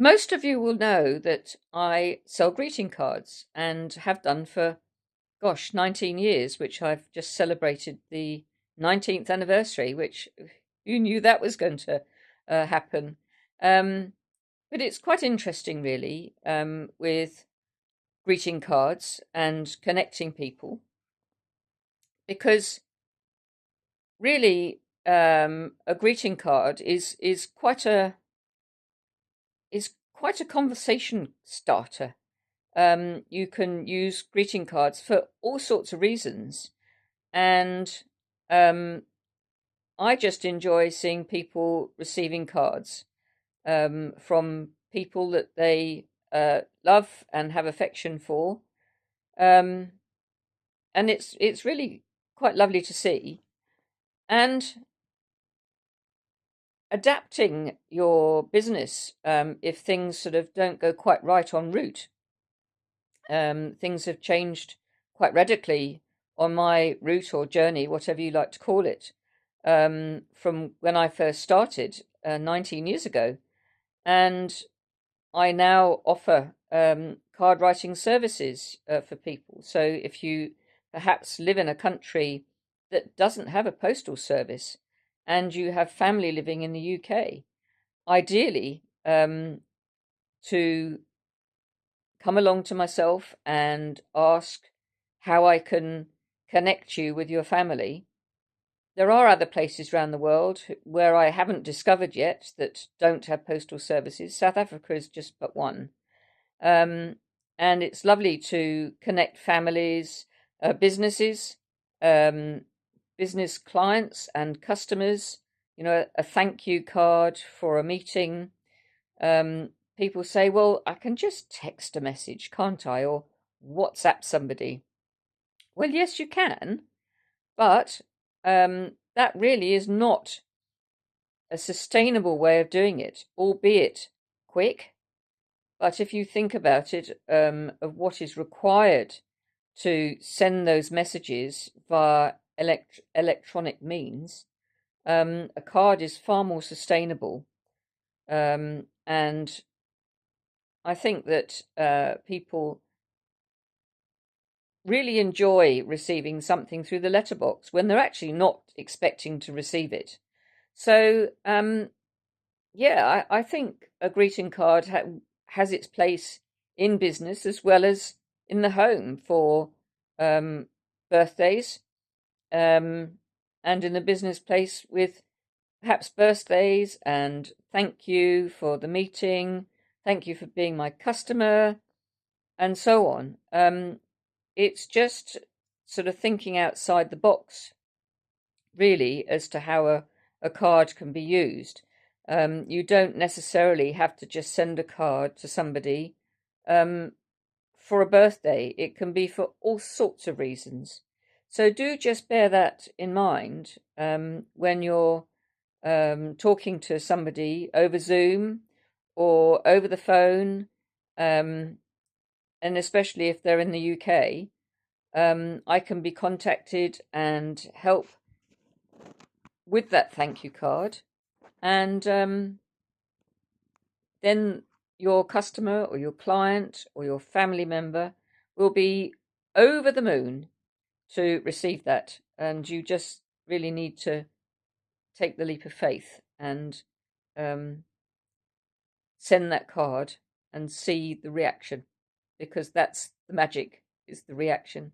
Most of you will know that I sell greeting cards and have done for, gosh, 19 years, which I've just celebrated the 19th anniversary, which who knew that was going to happen? Um, but it's quite interesting, really, with greeting cards and connecting people, because really, a greeting card is quite a conversation starter. You can use greeting cards for all sorts of reasons. And um, I just enjoy seeing people receiving cards from people that they love and have affection for. Um, and it's really quite lovely to see. And adapting your business, if things sort of don't go quite right en route. Things have changed quite radically on my route or journey, whatever you like to call it, from when I first started 19 years ago. And I now offer card writing services for people. So if you perhaps live in a country that doesn't have a postal service and you have family living in the UK, ideally, to come along to myself and ask how I can connect you with your family. There are other places around the world where I haven't discovered yet that don't have postal services. South Africa is just but one. Um, and it's lovely to connect families, businesses, um, business clients and customers. You know, a thank you card for a meeting. People say, well, I can just text a message, can't I? Or WhatsApp somebody. Well, yes, you can, but that really is not a sustainable way of doing it, albeit quick. But if you think about it, of what is required to send those messages via electronic means, a card is far more sustainable. And I think that people really enjoy receiving something through the letterbox when they're actually not expecting to receive it. So, yeah, I think a greeting card has its place in business as well as in the home for um, birthdays, um, and in the business place with perhaps birthdays and thank you for the meeting, thank you for being my customer, and so on. It's just sort of thinking outside the box, really, as to how a card can be used. You don't necessarily have to just send a card to somebody um, for a birthday. It can be for all sorts of reasons. So do just bear that in mind when you're talking to somebody over Zoom or over the phone, um, and especially if they're in the UK. I can be contacted and help with that thank you card. And then your customer or your client or your family member will be over the moon to receive that. And you just really need to take the leap of faith and um, send that card and see the reaction, because that's the magic, is the reaction.